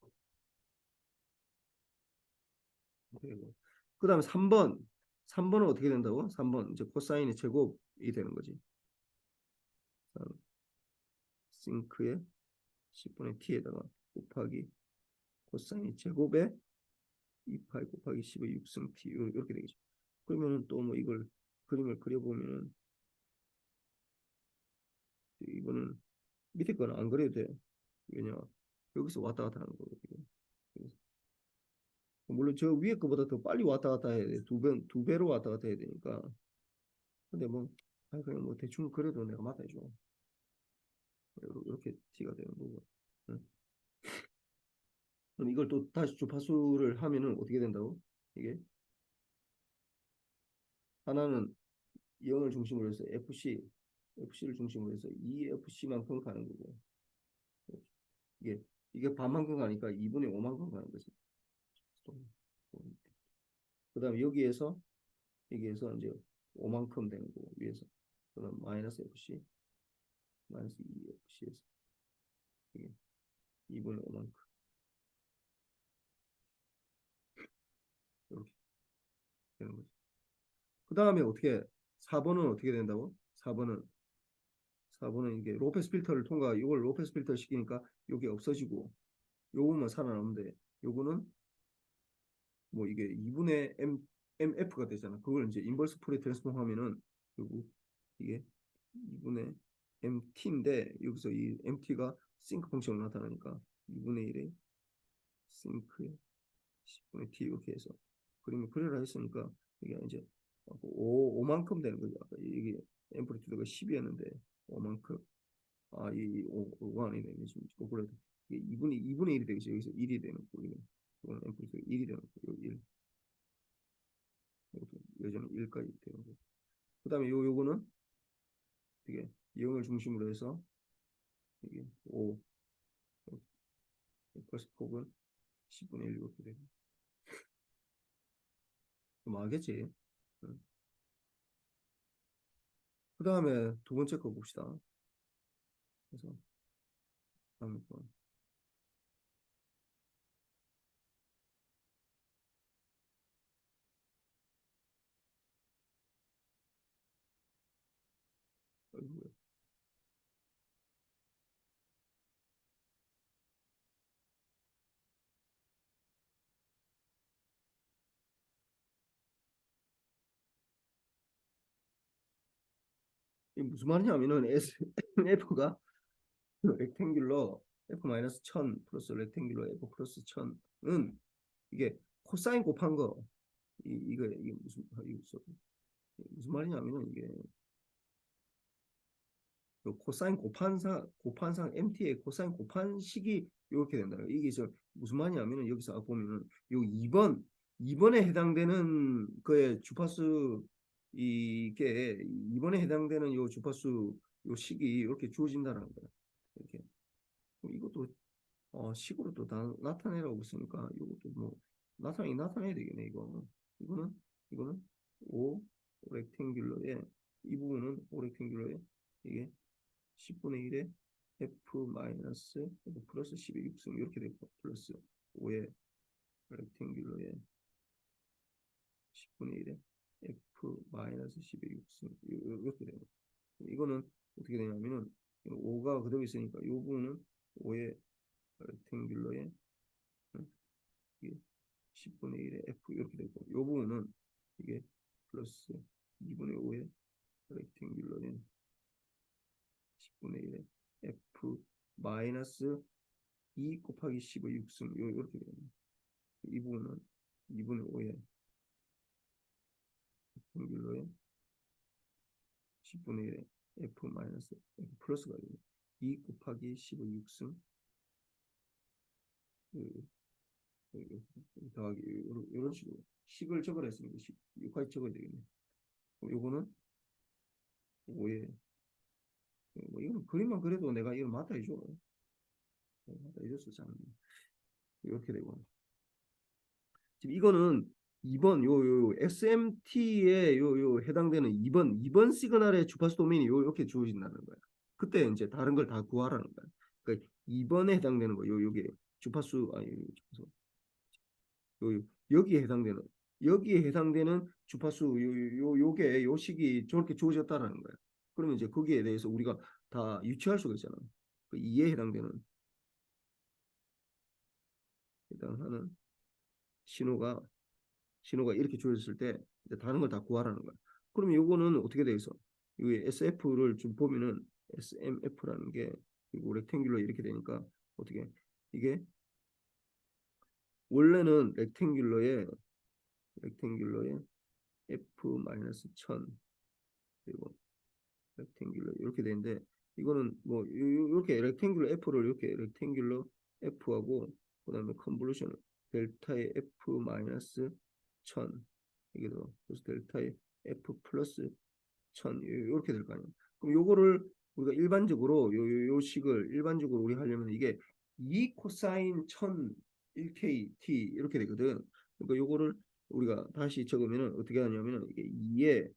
그리고 그다음에 3번은 어떻게 된다고? 3번 이제 코사인의 제곱이 되는 거지. 싱크의 10분의 t에다가 곱하기 코사인 제곱에 2파이 곱하기 15 6승 t 이렇게 되겠죠. 그러면은 또 뭐 이걸 그림을 그려보면은 이거는 밑에 거는 안 그려도 돼. 왜냐 여기서 왔다 갔다 하는 거거든요. 물론 저 위에 거보다 더 빨리 왔다 갔다 해야 돼. 두 배로 왔다 갔다 해야 되니까. 근데 뭐 그냥 뭐 대충 그래도 내가 맞아줘. 이렇게 티가 되는 거고. 응? 그럼 이걸 또 다시 주파수를 하면은 어떻게 된다고? 이게 하나는 0을 중심으로 해서 FC를 중심으로 해서 EFC만큼 가는 거고 이게 반만큼 가니까 2분의 5만큼 가는 거지. 그다음에 여기에서 이제 5만큼 되는 거고 위에서 그다음 마이너스 FC 마이너스 EFC에서 이게 2분의 5만큼 이렇게 되는 거지. 그다음에 어떻게 4번은 어떻게 된다고? 4번은 이게 로페스 필터를 통과 이걸 로페스 필터 시키니까 이게 없어지고 요거만 살아남는데 요거는 뭐 이게 2분의 MF가 되잖아. 그걸 이제 인버스 폴리 트랜스폼 하면은 요거 이게 2분의 MT인데 여기서 이 MT가 싱크 펑션으로 나타나니까 2분의 1의 싱크에 10분의 T 이렇게 해서 그림을 그려라 했으니까 이게 이제 5만큼 되는 거죠. 아까 이게 앰플리튜드가 10이었는데 5만큼 이 5가 아니네. 지금 그래도 이게 2분의 1이 되겠죠. 여기서 1이 되는 거 이거는 앰플리튜드 1이 되는 거 1. 여전히 1까지 되는 거. 그다음에 요거는 이게 0을 중심으로 해서 이게 5 플러스 폭은 10분의 1 이렇게 되고 뭐 알겠지? 그 다음에 두 번째 거 봅시다. 그래서 다음에 거 이게 무슨 말이냐면은 F가 렉탱귤러 F-1000 플러스 렉탱귤러 F 플러스 1000은 이게 코사인 곱한 거 이게 무슨 말이냐면은 이게 그 코사인 곱한상 MT의 코사인 곱한 식이 이렇게 된다. 이게 무슨 말이냐면은 여기서 보면은 요 2번에 해당되는 그의 주파수 이게 2번에 해당되는 요 주파수 요 식이 이렇게 주어진다는 거야. 이렇게 이것도 식으로 또 나타내라고 했으니까 이것도 뭐 나타내야 되겠네 이거. 이거는 O 렉탱귤러의 이 부분은 O 렉탱귤러의 이게 10분의 1에 F 마이너스 F 플러스 10의 6승 이렇게 되고 플러스 5의 렉탱귤러의 10분의 1에 F 마이너스 10의 6승 이렇게 되고 이거는 어떻게 되냐면은 5가 그대로 있으니까 이 부분은 5의 렉탱귤러의 10분의 1의 F 이렇게 되고 이 부분은 이게 플러스 2분의 5의 렉탱귤러의 10분의 1의 F 마이너스 2 곱하기 10의 6승 이렇게 됩니다. 이 부분은 2분의 5의 렉탱귤러의 10분의 1의 F 마이너스 F 플러스가 됩니다. 2 곱하기 10의 6승 더하기 이런 식으로 식을 적어라 했으니까 6까지 적어야 되겠네. 요거는 5의 뭐 이건 그림만 그래도 내가 이걸 맞다 해줘. 맞다 해줬어 참. 이렇게 되고 지금 이거는 2번 요 SMT에 요 해당되는 2번 시그널의 주파수 도메인이 이렇게 주어진다는 거야. 그때 이제 다른 걸 다 구하라는 거야. 그러니까 2번에 해당되는 거 요게 주파수 아니 주파수 요 여기에 해당되는 주파수 요게 요 식이 저렇게 주어졌다라는 거야. 그러면 이제 거기에 대해서 우리가 다 유추할 수가 있잖아. 그 2에 해당하는 신호가 이렇게 주어졌을 때 이제 다른 걸 다 구하라는 거야. 그러면 요거는 어떻게 돼 있어? 이 SF를 좀 보면은 SMF라는 게 이거 렉탱귤러 이렇게 되니까 어떻게 이게 원래는 렉탱귤러의 F-1000 그리고 렉탱귤러 이렇게 되는데 이거는 뭐 이렇게 렉탱귤러 F를 이렇게 렉탱귤러 F하고 그다음에 컨볼루션 델타의 F 마이너스 1000 이게 더 그래서 델타의 F 플러스 1000 이렇게 될 거 아니에요. 그럼 요거를 우리가 일반적으로 요 식을 일반적으로 우리 하려면 이게 2 코사인 1000 1K T 이렇게 되거든. 그러니까 요거를 우리가 다시 적으면은 어떻게 하냐면은 이게 2에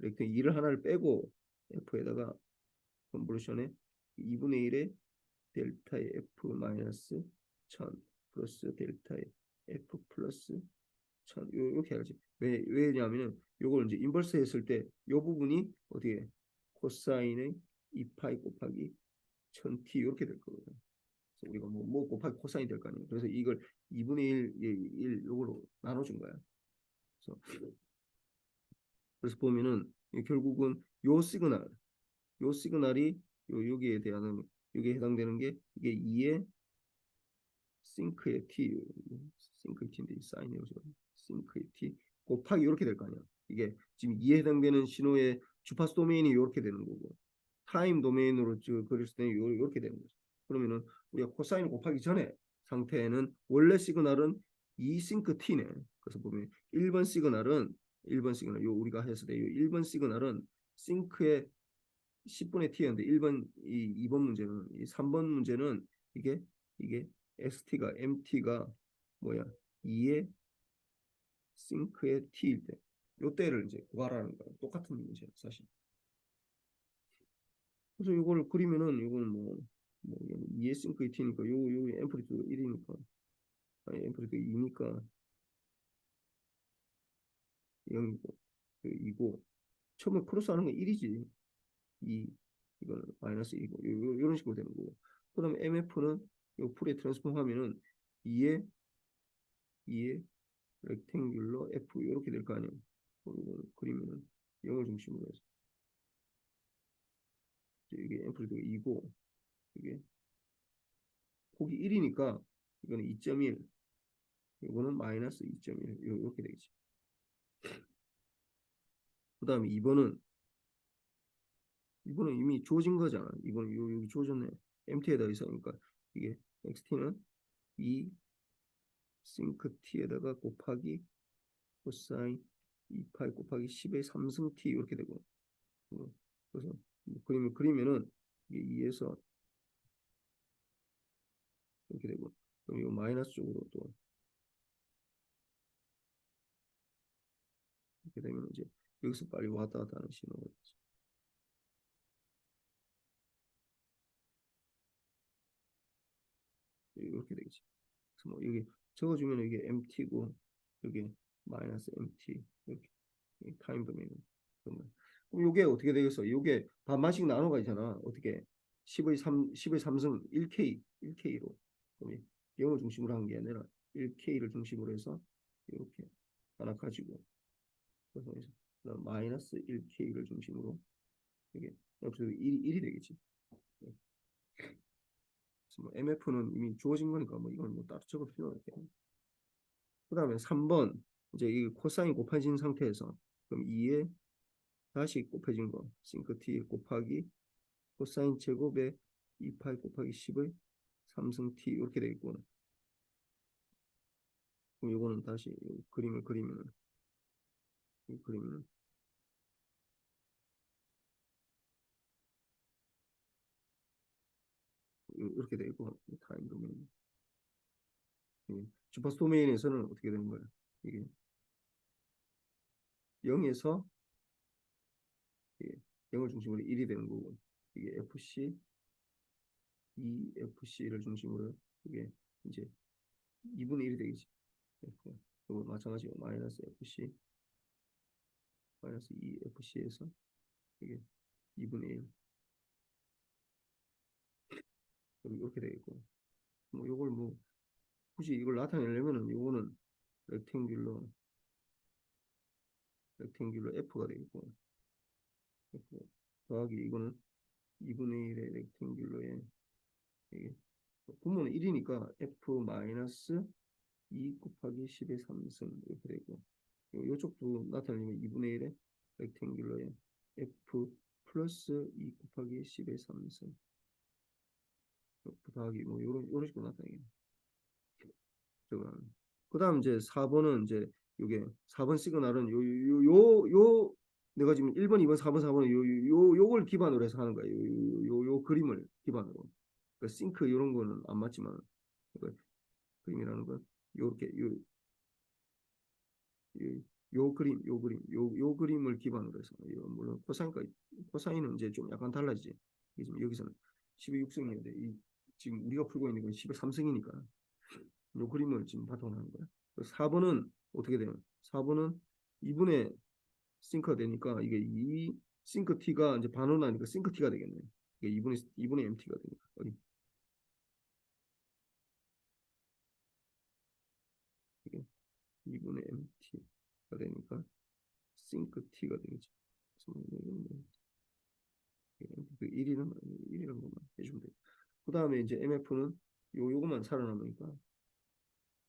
이렇게 2를 하나를 빼고 F에다가 컨볼루션에 2분의 1에 델타의 F 마이너스 1000 플러스 델타의 F 플러스 1000 이렇게 해야지. 왜냐하면은 요걸 이제 인버스 했을 때 요 부분이 어떻게 코사인의 2파이 곱하기 1000t 이렇게 될 거거든. 그래서 우리가 뭐 곱하기 코사인이 될 거 아니에요. 그래서 이걸 2분의 1 요걸로 나눠준 거야. 그래서 보면은 결국은 요 시그널이 여기에 대한 여기에 해당되는 게 이게 2의 싱크의 t 싱크의 t인데 사인이 오죠. 싱크의 t 곱하기 이렇게 될 거 아니야. 이게 지금 2에 해당되는 신호의 주파수 도메인이 이렇게 되는 거고 타임 도메인으로 그릴 때는 이렇게 되는 거죠. 그러면은 우리가 코사인 곱하기 전에 상태에는 원래 시그널은 2 싱크 t네. 그래서 보면 1번 시그널 요 우리가 했을 때 요 1번 시그널은 싱크의 10분의 t였는데 2번 문제는 3번 문제는 이게 ST가 MT가 뭐야 2의 싱크의 T일 때 요때를 이제 구하라는 거야. 똑같은 문제야 사실. 그래서 이걸 그리면은 이거는 뭐 2의 싱크의 T니까 요 앰플리튜드 1이니까 아니 앰플리튜드 2니까 0이고 2고 처음에 크로스하는 건 1이지 2 이거는 마이너스 1이고 요런 식으로 되는 거고 그다음에 MF는 요 풀에 트랜스폼 하면은 2의 렉탱귤러 F 이렇게 될 거 아니에요. 그리고 그리면은 0을 중심으로 해서 이게 앰플리튜드 2고 이게 폭이 1이니까 이거는 2.1 이거는 마이너스 2.1 이렇게 되겠지. 그 다음에 2번은 이미 주어진 거잖아. 2번은 여기 주어졌네. MT에다 있으니까 이게 XT는 2 싱크 T에다가 곱하기 코사인 2파이 곱하기 10의 3승 T 이렇게 되고 그래서 그리면은 이게 2에서 이렇게 되고 그럼 이 마이너스 쪽으로 또 이렇게 되면 이제 여기서 빨리 왔다 갔다 하는 신호가 되지. 이렇게 되겠지. 그래서 뭐 여기 적어주면 이게 MT고 여기 마이너스 MT 이렇게 타임 도메인 그러면 그럼 이게 어떻게 되겠어? 이게 반반씩 나눠가 있잖아. 어떻게 10의 3승 1K로 그럼 0을 중심으로 한 게 아니라 1K를 중심으로 해서 이렇게 하나 가지고 그래서 마이너스 1K를 중심으로 이게 옆에서 1이 되겠지. 뭐 MF는 이미 주어진 거니까 뭐 이건 뭐 따로 적을 필요가 없겠네. 그다음에 3번 이제 이 코사인 곱해진 상태에서 그럼 2에 다시 곱해진 거 싱크 t 곱하기 코사인 제곱에 2파이 곱하기 10의 3승 t 이렇게 되겠고 그럼 이거는 다시 그림을 그리면은 이렇게 되고 타임 도메인 주파수 도메인에서는 어떻게 되는 거야? 이게 0에서 0을 중심으로 1이 되는 거고 이게 FC EFC를 중심으로 이게 이제 2분의 1이 되겠지. 그리고 마찬가지로 마이너스 FC 마이너스 EFC에서 이게 2분의 1 이렇게 되겠고 뭐 요걸 뭐 굳이 이걸 나타내려면은 요거는 렉탱귤러 F가 되겠고 F 더하기 이거는 2분의 1의 렉탱귤러에 이게 분모는 1이니까 F 마이너스 2 곱하기 10의 3승 이렇게 되고 요쪽도 나타내면 2분의 1의 렉탱귤러에 F 플러스 2 곱하기 10의 3승 F 더하기 뭐 요런 식으로 나타내겠네. 저거. 그다음 이제 4번은 이제 요게 4번 시그널은 요 내가 지금 1번, 2번, 4번, 4번은 요걸 기반으로 해서 하는 거예요. 요 그림을 기반으로. 그 싱크 이런 거는 안 맞지만 그 그림이라는 건 요렇게 요 그림을 기반으로 해서 물론 코사인은 이제 좀 약간 달라지지. 지금 여기서는 10의 6승인데 지금 우리가 풀고 있는 건 10의 3승이니까 요 그림을 지금 바탕으로 하는 거야. 4번은 어떻게 돼요? 4번은 2분의 싱크가 되니까 이게 이 싱크 t가 이제 반원하니까 싱크 t가 되겠네. 이게 2분의 mt가 되니까 어디 이게 2분의 mt가 되니까 싱크 t가 되겠지. 그래서 뭐 그 1이라는 것만 해주면 돼. 그 다음에 이제 MF는 요거만 살아남으니까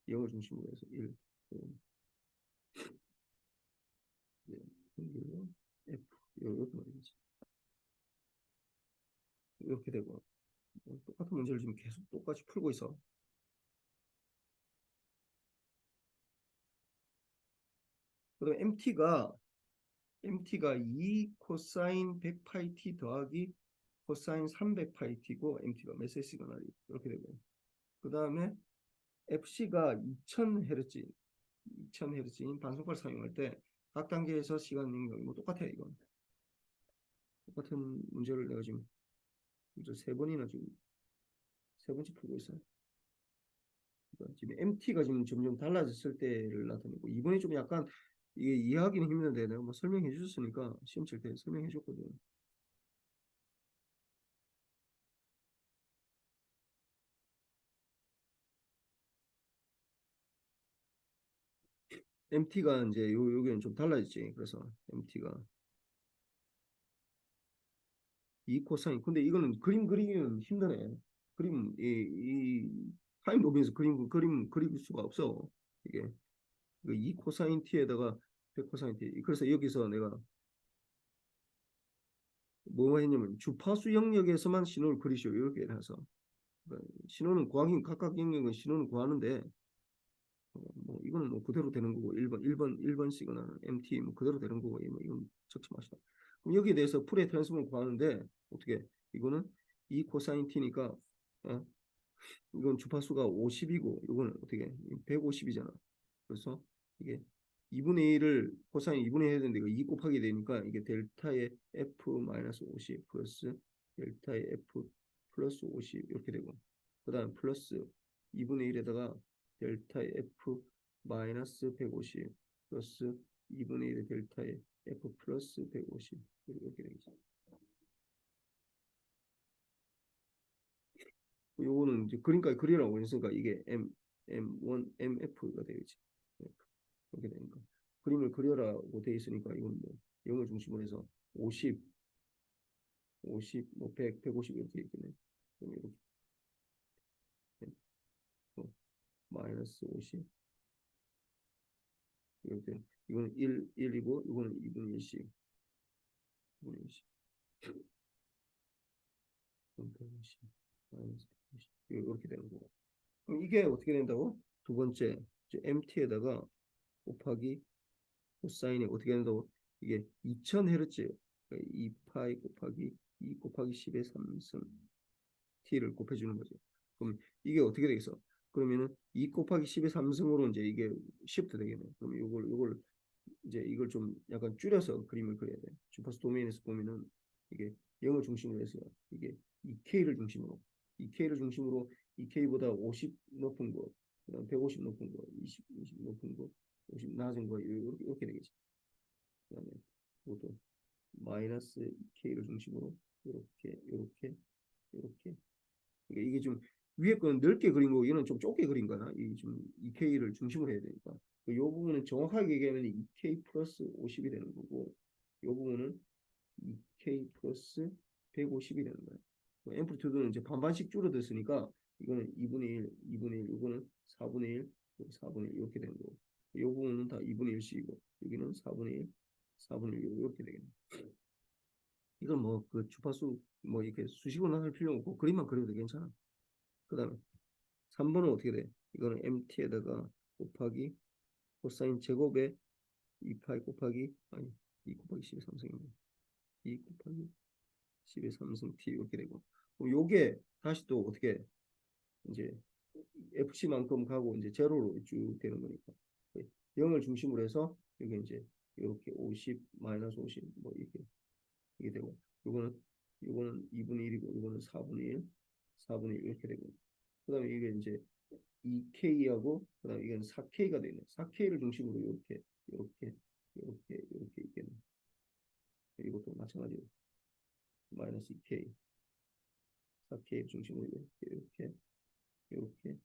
0을 중심으로 해서 1, 네, F 이렇게 말이지. 이렇게 되고 똑같은 문제를 지금 계속 똑같이 풀고 있어. 그다음에 MT가 2 코사인 100파이 T 더하기 코사인 300파이 T고 MT가 메세 시그널이 이렇게 되고 그 다음에 FC가 2000Hz 2000Hz인 반송파를 사용할 때 각 단계에서 시간 능력이 뭐 똑같아 이건 똑같은 문제를 내가 지금 이제 세 번이나 지금 세 번째 풀고 있어. 그러니까 지금 MT가 지금 점점 달라졌을 때를 나타내고 이번에 좀 약간 이게 이해하기는 힘든데 내가 뭐 설명해 주셨으니까 시험 칠 때 설명해 줬거든. MT가 이제 요게는 좀 달라졌지. 그래서 MT가 이 코사인. 근데 이거는 그림 그리기는 힘드네. 그림 이 타임 로그에서 그림 그릴 수가 없어. 이게 이 코사인 t에다가 100 코사인 t. 그래서 여기서 내가 뭐 했냐면 주파수 영역에서만 신호를 그리시오 이렇게 해서 그러니까 신호는 구하긴 각각 영역은 신호는 구하는데 뭐 이거는 뭐 그대로 되는 거고 1번 시그널 MT 뭐 그대로 되는 거고 뭐 이건 적지 마시다. 그럼 여기에 대해서 풀의 트랜스폼을 구하는데 어떻게 이거는 2 코사인 t니까 어? 이건 주파수가 50이고 이거는 어떻게 150이잖아. 그래서 이게 2분의 1을 코사인 2분의 1 해야 되는데 이거 2 곱하기 되니까 이게 델타의 F 마이너스 50 플러스 델타의 F 플러스 50 이렇게 되고 그 다음 플러스 2분의 1에다가 델타의 F 마이너스 150 플러스 2분의 1의 델타의 F 플러스 150 이렇게 되겠죠. 요거는 이제 그림까지 그리라고 했으니까 이게 M1, MF가 되겠지. 이렇게 되니까. 그림을 그려라고 돼 있으니까 이건 뭐 0을 중심으로 해서 50, 50, 뭐 100, 150 이렇게 있겠네. 그럼 이렇게 뭐 마이너스 50 이렇게 이거는 1이고 이거는 2분의 1씩 2분의 1씩 150 마이너스 150 이렇게 되는 거고. 그럼 이게 어떻게 된다고? 두 번째 MT에다가 곱하기 코사인이 어떻게 된다고? 이게 2000Hz 2파이 곱하기 2 곱하기 10의 3승 t를 곱해주는 거죠. 그럼 이게 어떻게 되겠어? 그러면은 2 곱하기 10의 3승으로 이제 이게 시프트 되겠네. 그럼 이걸 이제 이걸 좀 약간 줄여서 그림을 그려야 돼. 주파수 도메인에서 보면은 이게 0을 중심으로 해서 이게 2K를 중심으로 2K를 중심으로 2K보다 50 높은 거, 그다음 150 높은 거, 20 높은 거, 50 낮은 거 이렇게 되겠지. 그다음에 이것도 마이너스 2K를 중심으로 이렇게 그러니까 이게 좀 위에 거는 넓게 그린 거고 얘는 좀 좁게 그린 거야. 이좀 2K를 중심으로 해야 되니까. 이 부분은 정확하게 얘기하면 2K 플러스 50이 되는 거고 이 부분은 2K 플러스 150이 되는 거야. 앰플리튜드는 이제 반반씩 줄어들었으니까 이거는 2분의 1, 2분의 1, 이거는 4분의 1, 4분의 1 이렇게 되는 거고 이 부분은 다 2분의 1씩이고 여기는 4분의 1, 4분의 1 이렇게 되겠네. 이건 뭐 그 주파수 뭐 이렇게 수식으로 나설 필요 없고 그림만 그려도 괜찮아. 그 다음에 3번은 어떻게 돼? 이거는 MT에다가 곱하기 코사인 제곱에 2파이 곱하기 아니 2 곱하기 10의 3승이네. 2 곱하기 10의 3승 t 이렇게 되고 그럼 요게 다시 또 어떻게 이제 FC만큼 가고 이제 제로로 쭉 되는 거니까 0을 중심으로 해서 이게 이제 이렇게 50 마이너스 50 뭐 이렇게 이게 되고 요거는 2분의 1이고 요거는 4분의 1 4분의 1 이렇게 되고 그다음에 이게 이제 2K하고 그다음에 이건 4K가 되네. 4K를 중심으로 이렇게 있겠네. 이것도 마찬가지로 마이너스 2K 4K 중심으로 이렇게 이렇게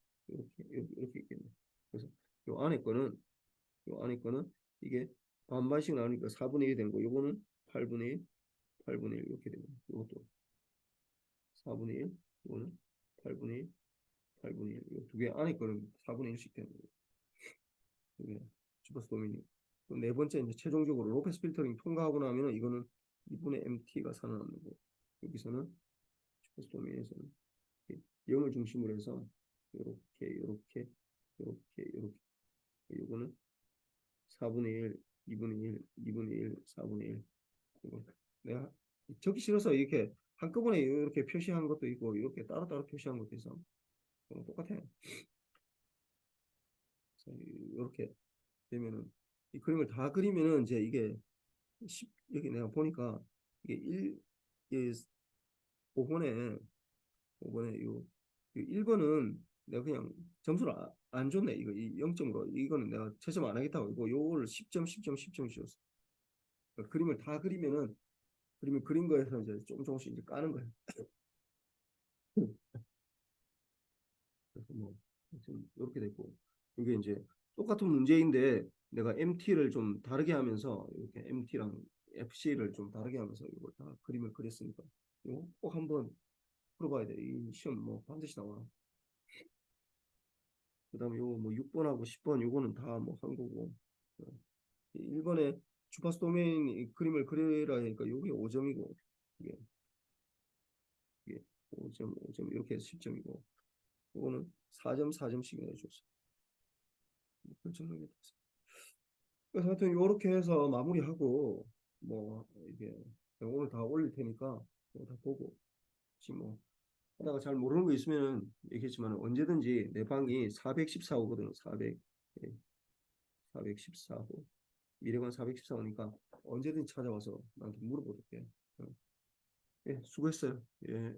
있겠네. 그래서 요 안에 거는 이게 반반씩 나오니까 4분의 1이 되는 거. 요거는 8분의 1, 8분의 1 이렇게 되고 요것도 4분의 1, 이거는 8분의 1, 8분의 1. 두 개 안에 거는 4분의 1씩 되는 거예요. 이게 슈퍼스 도미니. 네 번째 이제 최종적으로 로페스 필터링 통과하고 나면은 이거는 2분의 MT가 살아남는 거. 여기서는 슈퍼스 도미니에서는 0을 중심으로 해서 이렇게 요거는 4분의 1, 2분의 1, 2분의 1, 4분의 1. 이거 내가 적기 싫어서 이렇게 한꺼번에 이렇게 표시한 것도 있고 이렇게 따로따로 표시한 것도 있어. 똑같아. 이렇게 되면은 이 그림을 다 그리면은 이제 이게 10, 여기 내가 보니까 이게 5번에 5번에 요 1번은 내가 그냥 점수를 안 줬네. 이거 0점으로 이거는 내가 채점 안 하겠다고 이거 요거를 10점 10점 10점 줬어. 그러니까 그림을 다 그리면은 그림을 그린 거에서 이제 조금씩 이제 까는 거야. 그래서 뭐 좀 이렇게 됐고 이게 이제 똑같은 문제인데 내가 MT를 좀 다르게 하면서 이렇게 MT랑 FC를 좀 다르게 하면서 이걸 다 그림을 그렸으니까 이거 꼭 한번 풀어봐야 돼. 이 시험 뭐 반드시 나와. 그다음에 요거 뭐 6번하고 10번 요거는 다 뭐 한 거고 1번에 주파수 도메인 그림을 그리라 하니까 요게 5점이고 이게, 이게 5점 5점 이렇게 해서 10점이고 요거는 4점 4점씩 내줬어. 결정적이 됐어. 그래서 하여튼 요렇게 해서 마무리하고 뭐 이게 오늘 다 올릴 테니까 이거 다 보고 지금 뭐 하다가 잘 모르는 거 있으면은 얘기했지만 언제든지 내 방이 414호거든. 400 414호 미래관 414호니까 언제든지 찾아와서 나한테 물어보게. 예, 수고했어요. 예.